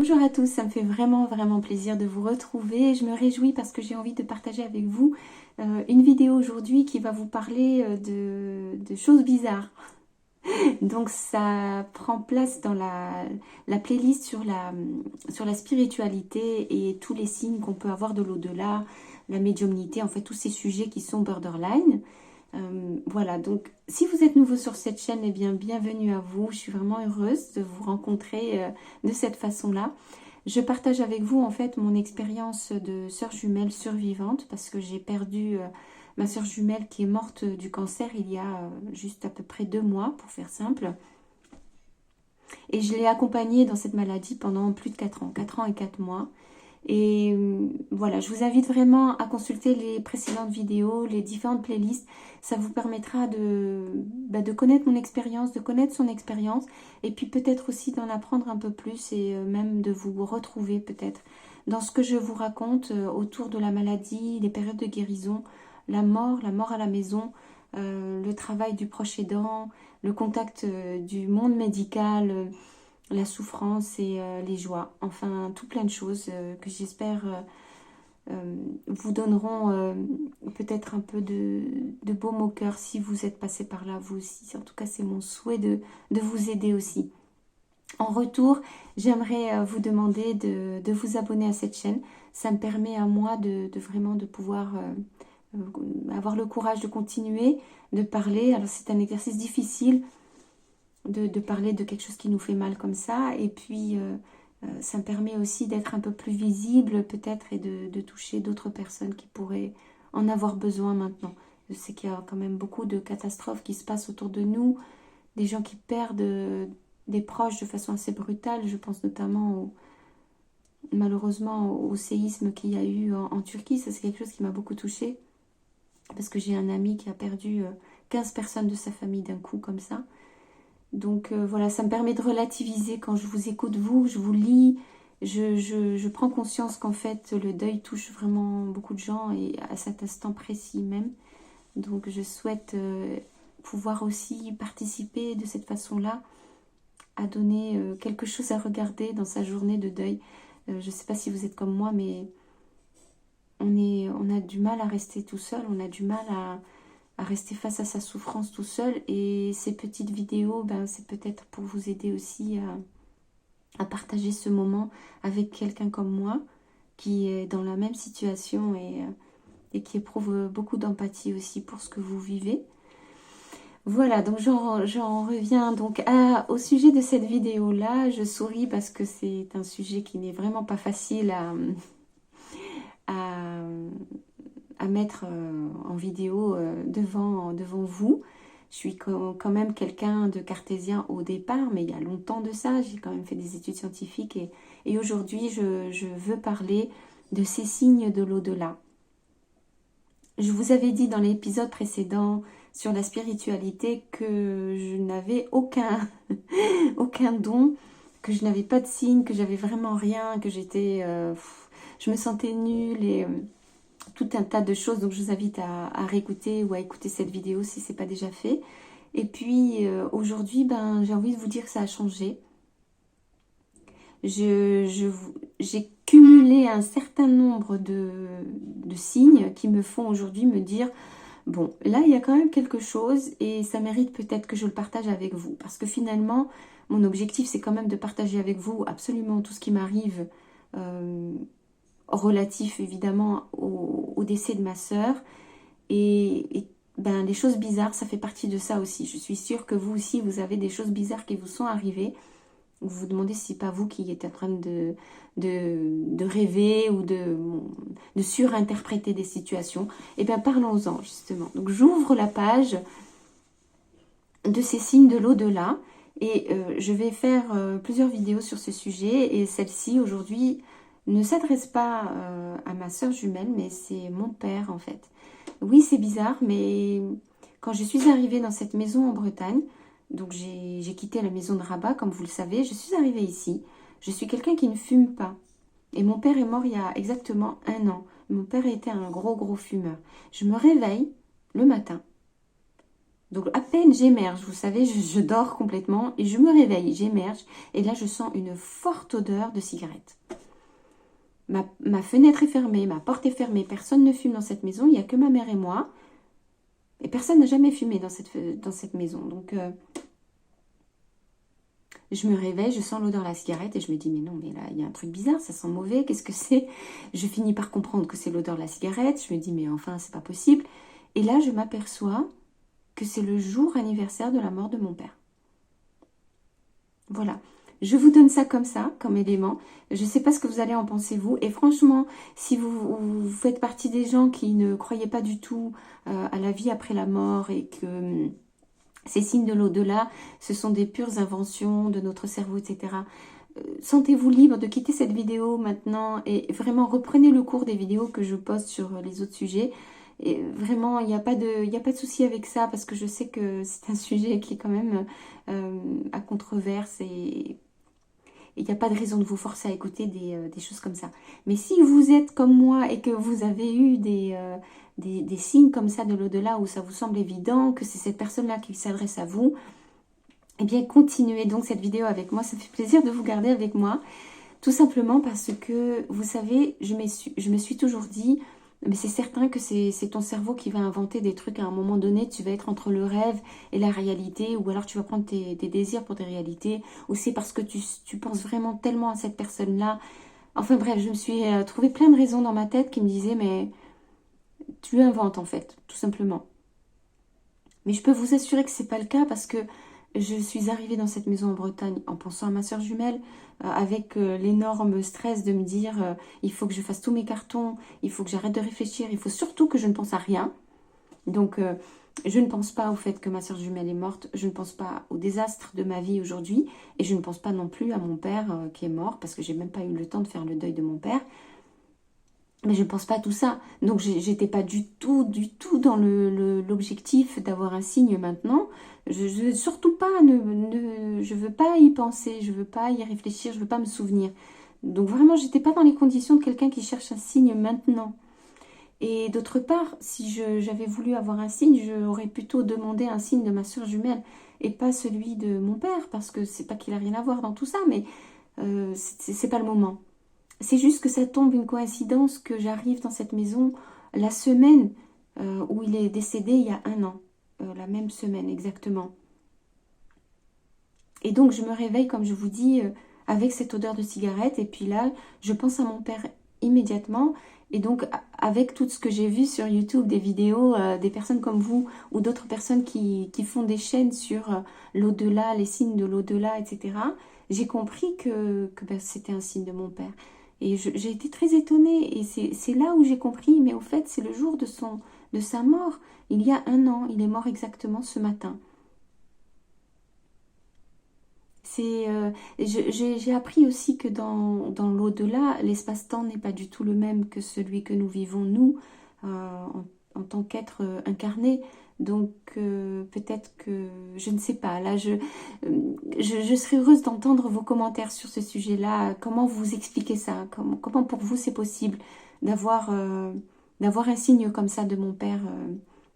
Bonjour à tous, ça me fait vraiment plaisir de vous retrouver. Je me réjouis parce que j'ai envie de partager avec vous une vidéo aujourd'hui qui va vous parler de choses bizarres. Donc ça prend place dans la playlist sur la spiritualité et tous les signes qu'on peut avoir de l'au-delà, la médiumnité, en fait tous ces sujets qui sont borderline. Voilà, donc si vous êtes nouveau sur cette chaîne, eh bien bienvenue à vous. Je suis vraiment heureuse de vous rencontrer de cette façon-là. Je partage avec vous en fait mon expérience de sœur jumelle survivante parce que j'ai perdu ma sœur jumelle qui est morte du cancer il y a juste à peu près 2 mois pour faire simple. Et je l'ai accompagnée dans cette maladie pendant plus de 4 ans et 4 mois. Et voilà, je vous invite vraiment à consulter les précédentes vidéos, les différentes playlists. Ça vous permettra de connaître mon expérience, de connaître son expérience. Et puis peut-être aussi d'en apprendre un peu plus et même de vous retrouver peut-être dans ce que je vous raconte autour de la maladie, les périodes de guérison, la mort à la maison, le travail du proche aidant, le contact du monde médical, la souffrance et les joies. Enfin, tout plein de choses que j'espère vous donneront peut-être un peu de baume au cœur si vous êtes passé par là, vous aussi. En tout cas, c'est mon souhait de vous aider aussi. En retour, j'aimerais vous demander de vous abonner à cette chaîne. Ça me permet à moi de vraiment de pouvoir avoir le courage de continuer, de parler. Alors, c'est un exercice difficile de parler de quelque chose qui nous fait mal comme ça. Et puis, ça me permet aussi d'être un peu plus visible peut-être et de toucher d'autres personnes qui pourraient en avoir besoin maintenant. Je sais qu'il y a quand même beaucoup de catastrophes qui se passent autour de nous, des gens qui perdent des proches de façon assez brutale. Je pense notamment malheureusement au séisme qu'il y a eu en Turquie. Ça, c'est quelque chose qui m'a beaucoup touchée parce que j'ai un ami qui a perdu 15 personnes de sa famille d'un coup comme ça. Donc voilà, ça me permet de relativiser quand je vous écoute vous, je vous lis, je prends conscience qu'en fait le deuil touche vraiment beaucoup de gens et à cet instant précis même. Donc je souhaite pouvoir aussi participer de cette façon-là à donner quelque chose à regarder dans sa journée de deuil. Je ne sais pas si vous êtes comme moi, mais on a du mal à rester tout seul, on a du mal à rester face à sa souffrance tout seul. Et ces petites vidéos, c'est peut-être pour vous aider aussi à partager ce moment avec quelqu'un comme moi qui est dans la même situation et qui éprouve beaucoup d'empathie aussi pour ce que vous vivez. Voilà, donc j'en reviens donc au sujet de cette vidéo-là. Je souris parce que c'est un sujet qui n'est vraiment pas facile à, à mettre en vidéo devant vous. Je suis quand même quelqu'un de cartésien au départ, mais il y a longtemps de ça. J'ai quand même fait des études scientifiques et aujourd'hui, je veux parler de ces signes de l'au-delà. Je vous avais dit dans l'épisode précédent sur la spiritualité que je n'avais aucun don, que je n'avais pas de signe, que j'avais vraiment rien, que j'étais... je me sentais nulle et... tout un tas de choses, donc je vous invite à réécouter ou à écouter cette vidéo si ce n'est pas déjà fait. Et puis aujourd'hui, j'ai envie de vous dire que ça a changé. J'ai cumulé un certain nombre de signes qui me font aujourd'hui me dire, bon, là il y a quand même quelque chose et ça mérite peut-être que je le partage avec vous. Parce que finalement, mon objectif c'est quand même de partager avec vous absolument tout ce qui m'arrive relatif évidemment au décès de ma sœur et les choses bizarres, ça fait partie de ça aussi. Je suis sûre que vous aussi, vous avez des choses bizarres qui vous sont arrivées. Vous vous demandez si c'est pas vous qui êtes en train de rêver ou de surinterpréter des situations. Eh bien, parlons-en justement. Donc, j'ouvre la page de ces signes de l'au-delà et je vais faire plusieurs vidéos sur ce sujet. Et celle-ci, aujourd'hui, ne s'adresse pas à ma sœur jumelle, mais c'est mon père en fait. Oui, c'est bizarre, mais quand je suis arrivée dans cette maison en Bretagne, donc j'ai quitté la maison de Rabat, comme vous le savez, je suis arrivée ici. Je suis quelqu'un qui ne fume pas. Et mon père est mort il y a exactement 1 an. Mon père était un gros fumeur. Je me réveille le matin Donc à peine j'émerge, vous savez, je dors complètement et je me réveille, j'émerge et là je sens une forte odeur de cigarette. Ma fenêtre est fermée, ma porte est fermée, personne ne fume dans cette maison, il n'y a que ma mère et moi. Et personne n'a jamais fumé dans cette maison. Donc je me réveille, je sens l'odeur de la cigarette et je me dis mais non, mais là il y a un truc bizarre, ça sent mauvais, qu'est-ce que c'est? Je finis par comprendre que c'est l'odeur de la cigarette, je me dis mais enfin c'est pas possible. Et là je m'aperçois que c'est le jour anniversaire de la mort de mon père. Voilà. Je vous donne ça, comme élément. Je ne sais pas ce que vous allez en penser, vous. Et franchement, si vous faites partie des gens qui ne croyaient pas du tout à la vie après la mort et que ces signes de l'au-delà, ce sont des pures inventions de notre cerveau, etc. Sentez-vous libre de quitter cette vidéo maintenant et vraiment reprenez le cours des vidéos que je poste sur les autres sujets. Et vraiment, il n'y a pas de souci avec ça parce que je sais que c'est un sujet qui est quand même à controverse et il n'y a pas de raison de vous forcer à écouter des choses comme ça. Mais si vous êtes comme moi et que vous avez eu des signes comme ça de l'au-delà où ça vous semble évident que c'est cette personne-là qui s'adresse à vous, eh bien continuez donc cette vidéo avec moi. Ça me fait plaisir de vous garder avec moi. Tout simplement parce que, vous savez, je me suis toujours dit, mais c'est certain que c'est ton cerveau qui va inventer des trucs à un moment donné. Tu vas être entre le rêve et la réalité, ou alors tu vas prendre tes désirs pour tes réalités, ou c'est parce que tu penses vraiment tellement à cette personne-là. Enfin bref, je me suis trouvé plein de raisons dans ma tête qui me disaient, mais tu inventes en fait, tout simplement. Mais je peux vous assurer que c'est pas le cas parce que je suis arrivée dans cette maison en Bretagne en pensant à ma soeur jumelle, avec l'énorme stress de me dire il faut que je fasse tous mes cartons, il faut que j'arrête de réfléchir, il faut surtout que je ne pense à rien. Donc je ne pense pas au fait que ma soeur jumelle est morte, je ne pense pas au désastre de ma vie aujourd'hui et je ne pense pas non plus à mon père qui est mort parce que j'ai même pas eu le temps de faire le deuil de mon père. Mais je ne pense pas à tout ça. Donc, j'étais pas du tout dans l'objectif d'avoir un signe maintenant. Je surtout pas, je veux pas y penser, je veux pas y réfléchir, je veux pas me souvenir. Donc, vraiment, j'étais pas dans les conditions de quelqu'un qui cherche un signe maintenant. Et d'autre part, si j'avais voulu avoir un signe, j'aurais plutôt demandé un signe de ma soeur jumelle et pas celui de mon père, parce que c'est pas qu'il a rien à voir dans tout ça, mais c'est pas le moment. C'est juste que ça tombe une coïncidence que j'arrive dans cette maison la semaine où il est décédé il y a 1 an. La même semaine exactement. Et donc je me réveille, comme je vous dis, avec cette odeur de cigarette. Et puis là, je pense à mon père immédiatement. Et donc avec tout ce que j'ai vu sur YouTube, des vidéos, des personnes comme vous ou d'autres personnes qui font des chaînes sur l'au-delà, les signes de l'au-delà, etc. J'ai compris que ben, c'était un signe de mon père. Et j'ai été très étonnée. Et c'est là où j'ai compris, mais au fait, c'est le jour de sa mort. Il y a 1 an, il est mort exactement ce matin. J'ai appris aussi que dans l'au-delà, l'espace-temps n'est pas du tout le même que celui que nous vivons, nous, en tant qu'être incarné. Donc, peut-être que, je ne sais pas, là, je serais heureuse d'entendre vos commentaires sur ce sujet-là. Comment vous expliquez ça? Comment pour vous c'est possible d'avoir un signe comme ça de mon père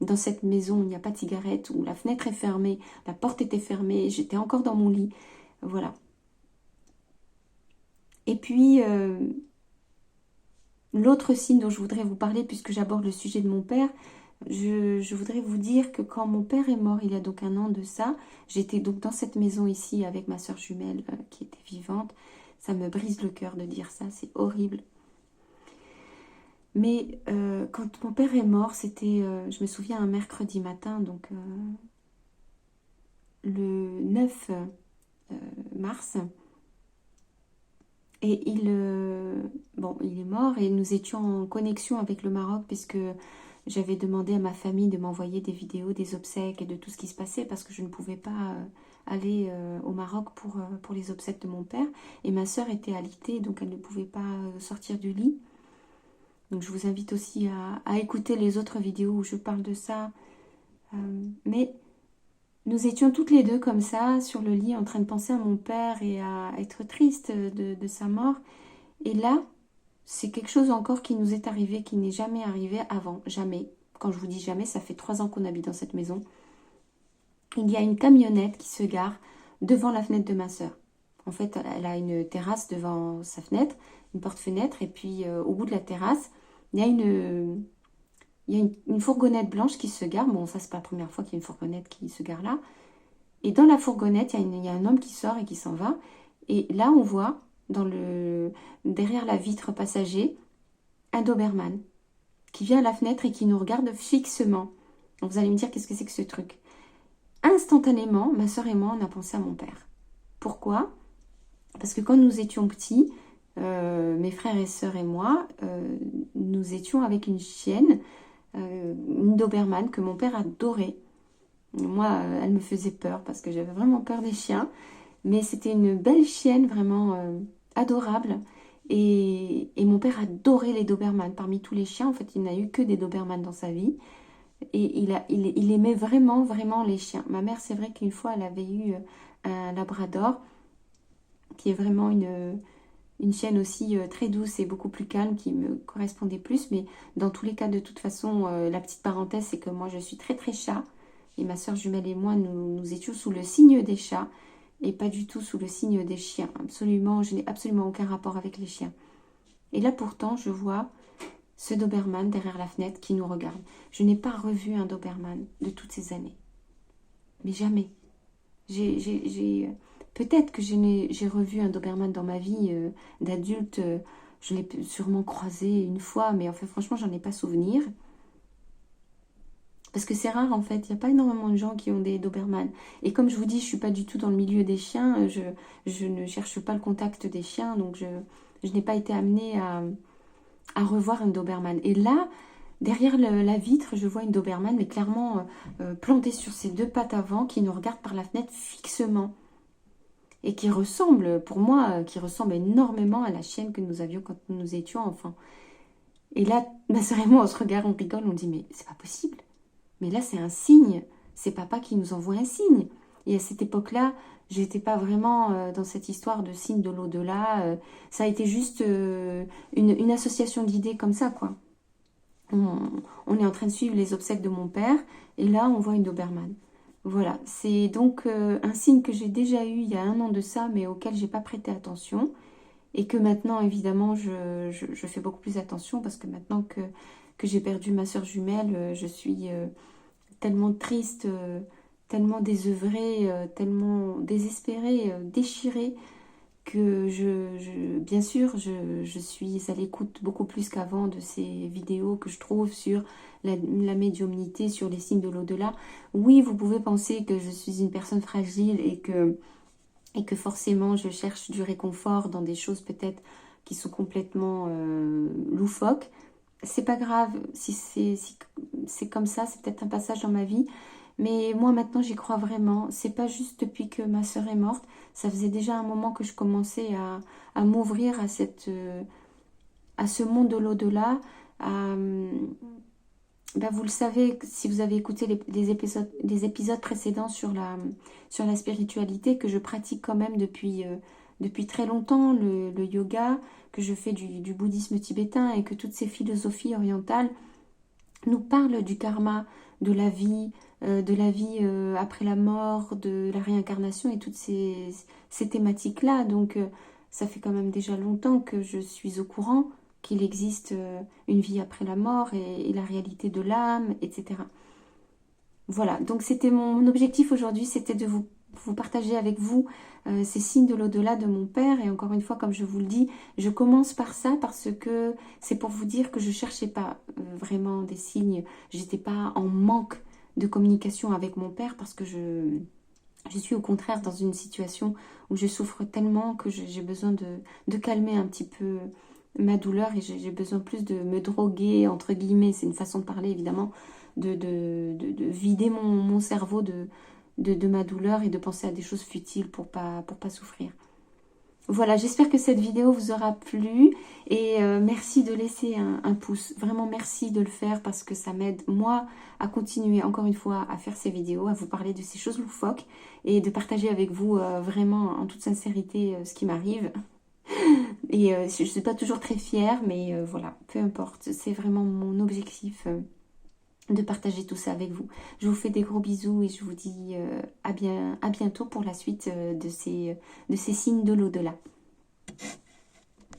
dans cette maison où il n'y a pas de cigarette, où la fenêtre est fermée, la porte était fermée, j'étais encore dans mon lit. Voilà. Et puis, l'autre signe dont je voudrais vous parler, puisque j'aborde le sujet de mon père, je voudrais vous dire que quand mon père est mort, il y a donc 1 an de ça, j'étais donc dans cette maison ici avec ma soeur jumelle qui était vivante. Ça me brise le cœur de dire ça, c'est horrible. Mais quand mon père est mort, c'était, je me souviens, un mercredi matin, donc le 9 mars. Et bon, il est mort et nous étions en connexion avec le Maroc puisque j'avais demandé à ma famille de m'envoyer des vidéos des obsèques et de tout ce qui se passait parce que je ne pouvais pas aller au Maroc pour les obsèques de mon père. Et ma sœur était alitée, donc elle ne pouvait pas sortir du lit. Donc je vous invite aussi à écouter les autres vidéos où je parle de ça. Mais nous étions toutes les deux comme ça, sur le lit, en train de penser à mon père et à être triste de sa mort. Et là, c'est quelque chose encore qui nous est arrivé, qui n'est jamais arrivé avant, jamais. Quand je vous dis jamais, ça fait 3 ans qu'on habite dans cette maison. il y a une camionnette qui se gare devant la fenêtre de ma sœur. En fait, elle a une terrasse devant sa fenêtre, une porte-fenêtre, et puis au bout de la terrasse, il y a une fourgonnette blanche qui se gare. Bon, ça, c'est pas la première fois qu'il y a une fourgonnette qui se gare là. Et dans la fourgonnette, il y a un homme qui sort et qui s'en va. Et là, on voit, derrière la vitre passager, un Doberman qui vient à la fenêtre et qui nous regarde fixement. Donc, vous allez me dire, qu'est-ce que c'est que ce truc? Instantanément, ma soeur et moi, on a pensé à mon père. Pourquoi? Parce que quand nous étions petits, mes frères et sœurs et moi, nous étions avec une chienne, une Doberman que mon père adorait. Moi, elle me faisait peur parce que j'avais vraiment peur des chiens. Mais c'était une belle chienne, vraiment adorable. Et mon père adorait les Doberman. Parmi tous les chiens, en fait, il n'a eu que des Doberman dans sa vie. Et il aimait vraiment, vraiment les chiens. Ma mère, c'est vrai qu'une fois, elle avait eu un Labrador, qui est vraiment une chienne aussi très douce et beaucoup plus calme, qui me correspondait plus. Mais dans tous les cas, de toute façon, la petite parenthèse, c'est que moi, je suis très, très chat. Et ma soeur jumelle et moi, nous étions sous le signe des chats et pas du tout sous le signe des chiens. Absolument, je n'ai absolument aucun rapport avec les chiens. Et là, pourtant, je vois ce Doberman derrière la fenêtre qui nous regarde. Je n'ai pas revu un Doberman de toutes ces années. Mais jamais. Peut-être que j'ai revu un Doberman dans ma vie d'adulte. Je l'ai sûrement croisé une fois, mais enfin, franchement, j'en ai pas souvenir. Parce que c'est rare en fait, il n'y a pas énormément de gens qui ont des Doberman. Et comme je vous dis, je ne suis pas du tout dans le milieu des chiens, je ne cherche pas le contact des chiens, donc je n'ai pas été amenée à revoir un Doberman. Et là, derrière la vitre, je vois une Doberman, mais clairement plantée sur ses deux pattes avant, qui nous regarde par la fenêtre fixement. Et qui ressemble, pour moi, qui ressemble énormément à la chienne que nous avions quand nous étions enfants. Et là, ma sœur et moi, on se regarde, on rigole, on dit, mais c'est pas possible. Mais là, c'est un signe. C'est papa qui nous envoie un signe. Et à cette époque-là, je n'étais pas vraiment dans cette histoire de signe de l'au-delà. Ça a été juste une association d'idées comme ça, quoi. On est en train de suivre les obsèques de mon père. Et là, on voit une Doberman. Voilà. C'est donc un signe que j'ai déjà eu il y a 1 an de ça, mais auquel j'ai pas prêté attention. Et que maintenant, évidemment, je fais beaucoup plus attention parce que maintenant que j'ai perdu ma soeur jumelle, je suis tellement triste, tellement désœuvrée, tellement désespérée, déchirée, que bien sûr, je suis à l'écoute beaucoup plus qu'avant de ces vidéos que je trouve sur la médiumnité, sur les signes de l'au-delà. Oui, vous pouvez penser que je suis une personne fragile et que forcément je cherche du réconfort dans des choses peut-être qui sont complètement loufoques. C'est pas grave, si c'est comme ça, c'est peut-être un passage dans ma vie. Mais moi maintenant j'y crois vraiment. C'est pas juste depuis que ma sœur est morte. Ça faisait déjà un moment que je commençais à m'ouvrir à ce monde de l'au-delà. Vous le savez, si vous avez écouté les épisodes précédents sur la spiritualité, que je pratique quand même depuis très longtemps, le yoga, que je fais du bouddhisme tibétain et que toutes ces philosophies orientales nous parlent du karma, de la vie après la mort, de la réincarnation et toutes ces thématiques-là. Donc ça fait quand même déjà longtemps que je suis au courant qu'il existe une vie après la mort et la réalité de l'âme, etc. Voilà, donc c'était mon objectif aujourd'hui, c'était de vous partager avec vous ces signes de l'au-delà de mon père. Et encore une fois, comme je vous le dis, je commence par ça parce que c'est pour vous dire que je ne cherchais pas vraiment des signes. J'étais pas en manque de communication avec mon père parce que je suis au contraire dans une situation où je souffre tellement que j'ai besoin de calmer un petit peu ma douleur et j'ai besoin plus de me droguer, entre guillemets, c'est une façon de parler évidemment, de vider mon cerveau de ma douleur et de penser à des choses futiles pour pas souffrir. Voilà, j'espère que cette vidéo vous aura plu et merci de laisser un pouce. Vraiment merci de le faire parce que ça m'aide moi à continuer encore une fois à faire ces vidéos, à vous parler de ces choses loufoques et de partager avec vous vraiment en toute sincérité ce qui m'arrive. Et je ne suis pas toujours très fière, mais voilà, peu importe. C'est vraiment mon objectif de partager tout ça avec vous. Je vous fais des gros bisous et je vous dis à bientôt pour la suite de ces signes de l'au-delà.